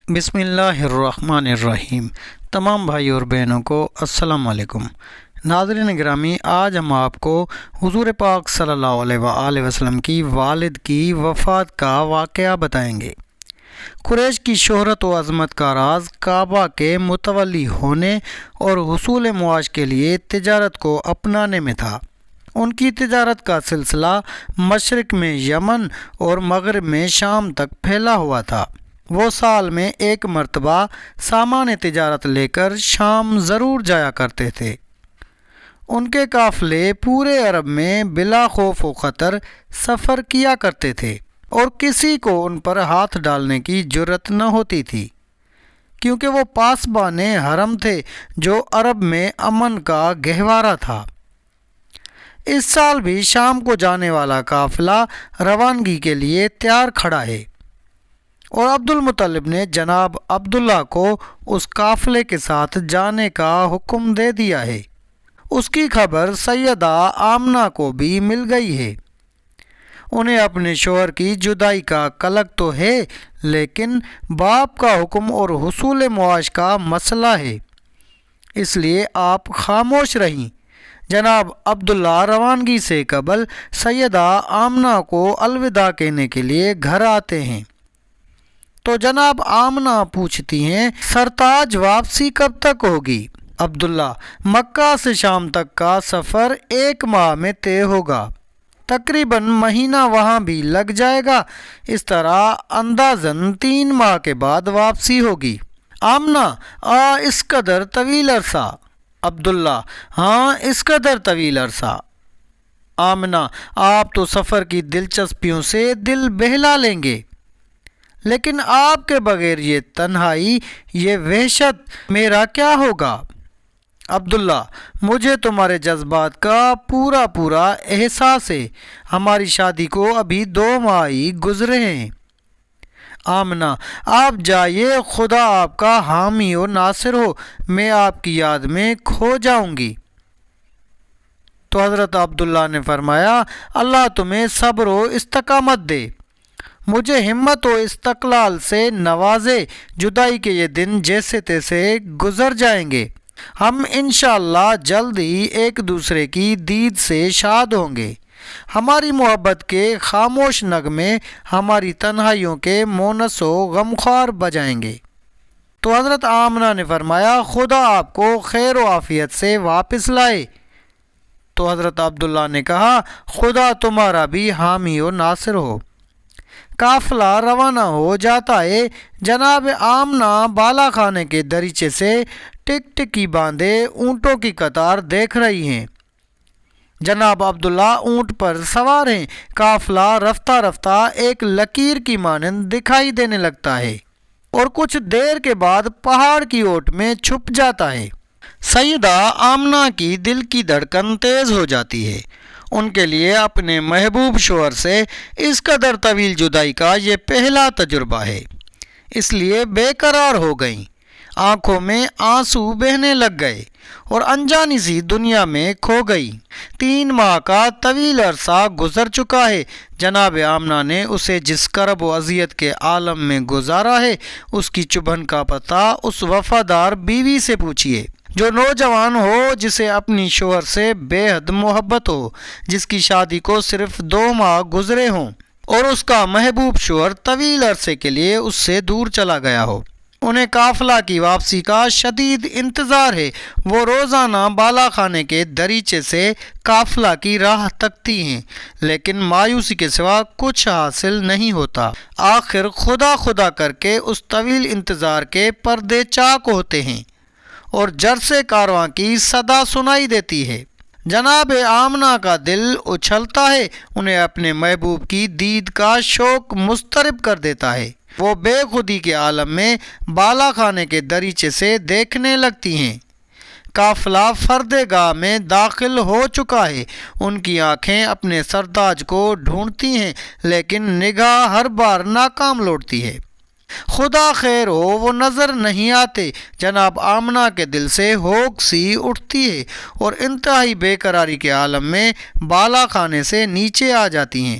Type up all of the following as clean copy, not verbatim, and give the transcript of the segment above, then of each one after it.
بسم اللہ الرحمن الرحیم۔ تمام بھائی اور بہنوں کو السلام علیکم۔ ناظرین گرامی، آج ہم آپ کو حضور پاک صلی اللہ علیہ وآلہ وسلم کی والد کی وفات کا واقعہ بتائیں گے۔ قریش کی شہرت و عظمت کا راز کعبہ کے متولی ہونے اور حصول معاش کے لیے تجارت کو اپنانے میں تھا۔ ان کی تجارت کا سلسلہ مشرق میں یمن اور مغرب میں شام تک پھیلا ہوا تھا۔ وہ سال میں ایک مرتبہ سامان تجارت لے کر شام ضرور جایا کرتے تھے۔ ان کے قافلے پورے عرب میں بلا خوف و خطر سفر کیا کرتے تھے اور کسی کو ان پر ہاتھ ڈالنے کی جرأت نہ ہوتی تھی، کیونکہ وہ پاسبان حرم تھے جو عرب میں امن کا گہوارہ تھا۔ اس سال بھی شام کو جانے والا قافلہ روانگی کے لیے تیار کھڑا ہے، اور عبد المطلب نے جناب عبداللہ کو اس قافلے کے ساتھ جانے کا حکم دے دیا ہے۔ اس کی خبر سیدہ آمنہ کو بھی مل گئی ہے۔ انہیں اپنے شوہر کی جدائی کا قلق تو ہے، لیکن باپ کا حکم اور حصول معاش کا مسئلہ ہے، اس لیے آپ خاموش رہیں۔ جناب عبداللہ روانگی سے قبل سیدہ آمنہ کو الوداع کہنے کے لیے گھر آتے ہیں، تو جناب آمنہ پوچھتی ہیں، سرتاج واپسی کب تک ہوگی؟ عبداللہ: مکہ سے شام تک کا سفر 1 ماہ میں طے ہوگا، تقریباً مہینہ وہاں بھی لگ جائے گا، اس طرح اندازاً 3 ماہ کے بعد واپسی ہوگی۔ آمنہ: اس قدر طویل عرصہ؟ عبداللہ: ہاں، اس قدر طویل عرصہ۔ آمنہ: آپ تو سفر کی دلچسپیوں سے دل بہلا لیں گے، لیکن آپ کے بغیر یہ تنہائی، یہ وحشت، میرا کیا ہوگا؟ عبداللہ: مجھے تمہارے جذبات کا پورا احساس ہے، ہماری شادی کو ابھی 2 ماہ ہی گزرے ہیں۔ آمنہ: آپ جائیے، خدا آپ کا حامی و ناصر ہو، میں آپ کی یاد میں کھو جاؤں گی۔ تو حضرت عبداللہ نے فرمایا، اللہ تمہیں صبر و استقامت دے، مجھے ہمت و استقلال سے نوازے، جدائی کے یہ دن جیسے تیسے گزر جائیں گے، ہم انشاءاللہ جلد ہی ایک دوسرے کی دید سے شاد ہوں گے، ہماری محبت کے خاموش نغمے ہماری تنہائیوں کے مونس و غمخوار بجائیں گے۔ تو حضرت آمنہ نے فرمایا، خدا آپ کو خیر و عافیت سے واپس لائے۔ تو حضرت عبداللہ نے کہا، خدا تمہارا بھی حامی و ناصر ہو۔ قافلہ روانہ ہو جاتا ہے۔ جناب آمنہ بالا خانے کے دریچے سے ٹکٹکی باندھے اونٹوں کی قطار دیکھ رہی ہیں۔ جناب عبداللہ اونٹ پر سوار ہیں۔ قافلہ رفتہ رفتہ ایک لکیر کی مانند دکھائی دینے لگتا ہے اور کچھ دیر کے بعد پہاڑ کی اوٹ میں چھپ جاتا ہے۔ سیدہ آمنہ کی دل کی دھڑکن تیز ہو جاتی ہے۔ ان کے لیے اپنے محبوب شوہر سے اس قدر طویل جدائی کا یہ پہلا تجربہ ہے، اس لیے بے قرار ہو گئیں، آنکھوں میں آنسو بہنے لگ گئے اور انجانی سی دنیا میں کھو گئی۔ 3 ماہ کا طویل عرصہ گزر چکا ہے۔ جناب آمنہ نے اسے جس کرب و اذیت کے عالم میں گزارا ہے، اس کی چبھن کا پتہ اس وفادار بیوی سے پوچھیے، جو نوجوان ہو، جسے اپنی شوہر سے بے حد محبت ہو، جس کی شادی کو صرف 2 ماہ گزرے ہوں اور اس کا محبوب شوہر طویل عرصے کے لیے اس سے دور چلا گیا ہو۔ انہیں قافلہ کی واپسی کا شدید انتظار ہے۔ وہ روزانہ بالا خانے کے دریچے سے قافلہ کی راہ تکتی ہیں، لیکن مایوسی کے سوا کچھ حاصل نہیں ہوتا۔ آخر خدا خدا کر کے اس طویل انتظار کے پردے چاک ہوتے ہیں اور جرس کارواں کی صدا سنائی دیتی ہے۔ جناب آمنہ کا دل اچھلتا ہے، انہیں اپنے محبوب کی دید کا شوق مضطرب کر دیتا ہے۔ وہ بے خودی کے عالم میں بالا خانے کے دریچے سے دیکھنے لگتی ہیں۔ قافلہ فردے گاہ میں داخل ہو چکا ہے۔ ان کی آنکھیں اپنے سرتاج کو ڈھونڈتی ہیں، لیکن نگاہ ہر بار ناکام لوٹتی ہے۔ خدا خیر ہو، وہ نظر نہیں آتے۔ جناب آمنہ کے دل سے ہوک سی اٹھتی ہے اور انتہائی بے قراری کے عالم میں بالا خانے سے نیچے آ جاتی ہیں۔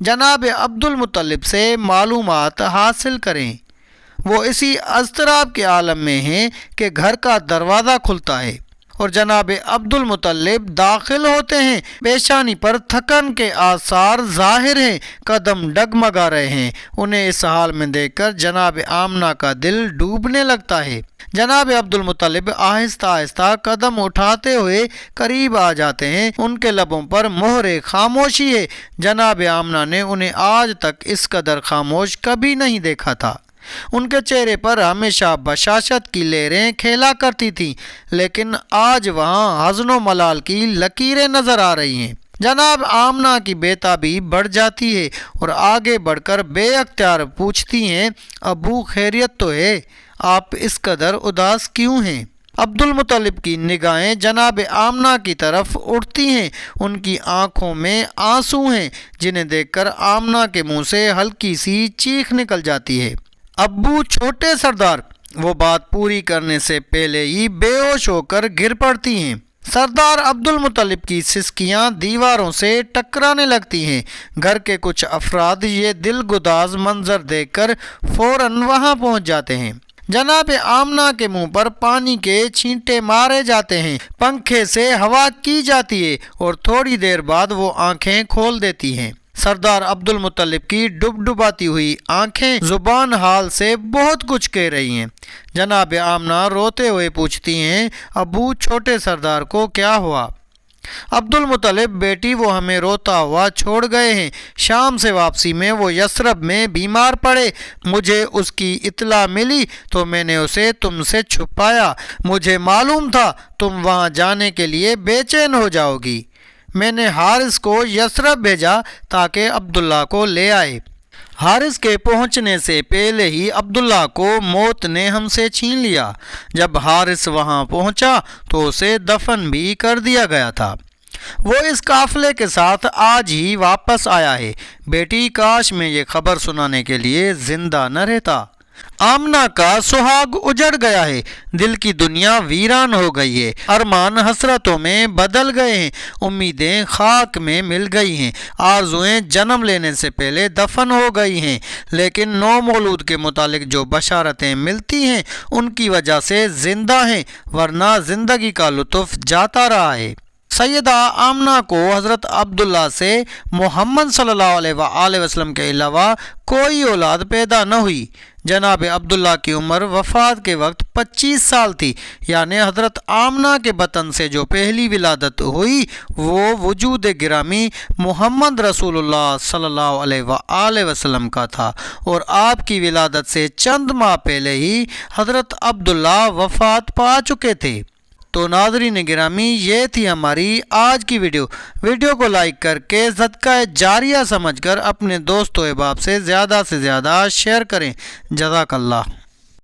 جناب عبد المطلب سے معلومات حاصل کریں۔ وہ اسی اضطراب کے عالم میں ہیں کہ گھر کا دروازہ کھلتا ہے اور جناب عبد المطلب داخل ہوتے ہیں۔ پیشانی پر تھکن کے آثار ظاہر ہیں، قدم ڈگمگا رہے ہیں۔ انہیں اس حال میں دیکھ کر جناب آمنہ کا دل ڈوبنے لگتا ہے۔ جناب عبد المطلب آہستہ آہستہ قدم اٹھاتے ہوئے قریب آ جاتے ہیں۔ ان کے لبوں پر مہر خاموشی ہے۔ جناب آمنہ نے انہیں آج تک اس قدر خاموش کبھی نہیں دیکھا تھا۔ ان کے چہرے پر ہمیشہ بشاشت کی لہریں کھیلا کرتی تھیں، لیکن آج وہاں حزن و ملال کی لکیریں نظر آ رہی ہیں۔ جناب آمنہ کی بے تابی بڑھ جاتی ہے اور آگے بڑھ کر بے اختیار پوچھتی ہیں، ابو خیریت تو ہے؟ آپ اس قدر اداس کیوں ہیں؟ عبد المطلب کی نگاہیں جناب آمنہ کی طرف اٹھتی ہیں۔ ان کی آنکھوں میں آنسو ہیں، جنہیں دیکھ کر آمنہ کے منہ سے ہلکی سی چیخ نکل جاتی ہے۔ ابو چھوٹے سردار! وہ بات پوری کرنے سے پہلے ہی بے ہوش ہو کر گر پڑتی ہیں۔ سردار عبد المطلب کی سسکیاں دیواروں سے ٹکرانے لگتی ہیں۔ گھر کے کچھ افراد یہ دل گداز منظر دیکھ کر فوراً وہاں پہنچ جاتے ہیں۔ جناب آمنہ کے منہ پر پانی کے چھینٹے مارے جاتے ہیں، پنکھے سے ہوا کی جاتی ہے اور تھوڑی دیر بعد وہ آنکھیں کھول دیتی ہیں۔ سردار عبد المطلب کی ڈبڈباتی ہوئی آنکھیں زبان حال سے بہت کچھ کہہ رہی ہیں۔ جناب آمنہ روتے ہوئے پوچھتی ہیں، ابو چھوٹے سردار کو کیا ہوا؟ عبد المطلب بیٹی وہ ہمیں روتا ہوا چھوڑ گئے ہیں۔ شام سے واپسی میں وہ یثرب میں بیمار پڑے۔ مجھے اس کی اطلاع ملی تو میں نے اسے تم سے چھپایا۔ مجھے معلوم تھا تم وہاں جانے کے لیے بے چین ہو جاؤ گی۔ میں نے حارث کو یثرب بھیجا تاکہ عبداللہ کو لے آئے۔ حارث کے پہنچنے سے پہلے ہی عبداللہ کو موت نے ہم سے چھین لیا۔ جب حارث وہاں پہنچا تو اسے دفن بھی کر دیا گیا تھا۔ وہ اس قافلے کے ساتھ آج ہی واپس آیا ہے۔ بیٹی کاش میں یہ خبر سنانے کے لیے زندہ نہ رہتا۔ آمنہ کا سہاگ اجڑ گیا ہے، دل کی دنیا ویران ہو گئی ہے، ارمان حسرتوں میں بدل گئے ہیں، امیدیں خاک میں مل گئی ہیں، آرزوئیں جنم لینے سے پہلے دفن ہو گئی ہیں۔ لیکن نو مولود کے متعلق جو بشارتیں ملتی ہیں ان کی وجہ سے زندہ ہیں، ورنہ زندگی کا لطف جاتا رہا ہے۔ سیدہ آمنہ کو حضرت عبداللہ سے محمد صلی اللہ علیہ وآلہ وسلم کے علاوہ کوئی اولاد پیدا نہ ہوئی۔ جناب عبداللہ کی عمر وفات کے وقت 25 سال تھی، یعنی حضرت آمنہ کے بطن سے جو پہلی ولادت ہوئی وہ وجود گرامی محمد رسول اللہ صلی اللہ علیہ وآلہ وسلم کا تھا، اور آپ کی ولادت سے چند ماہ پہلے ہی حضرت عبداللہ وفات پا چکے تھے۔ تو ناظرین گرامی، یہ تھی ہماری آج کی ویڈیو کو لائک کر کے صدقہ جاریہ سمجھ کر اپنے دوست و احباب سے زیادہ شیئر کریں۔ جزاک اللہ۔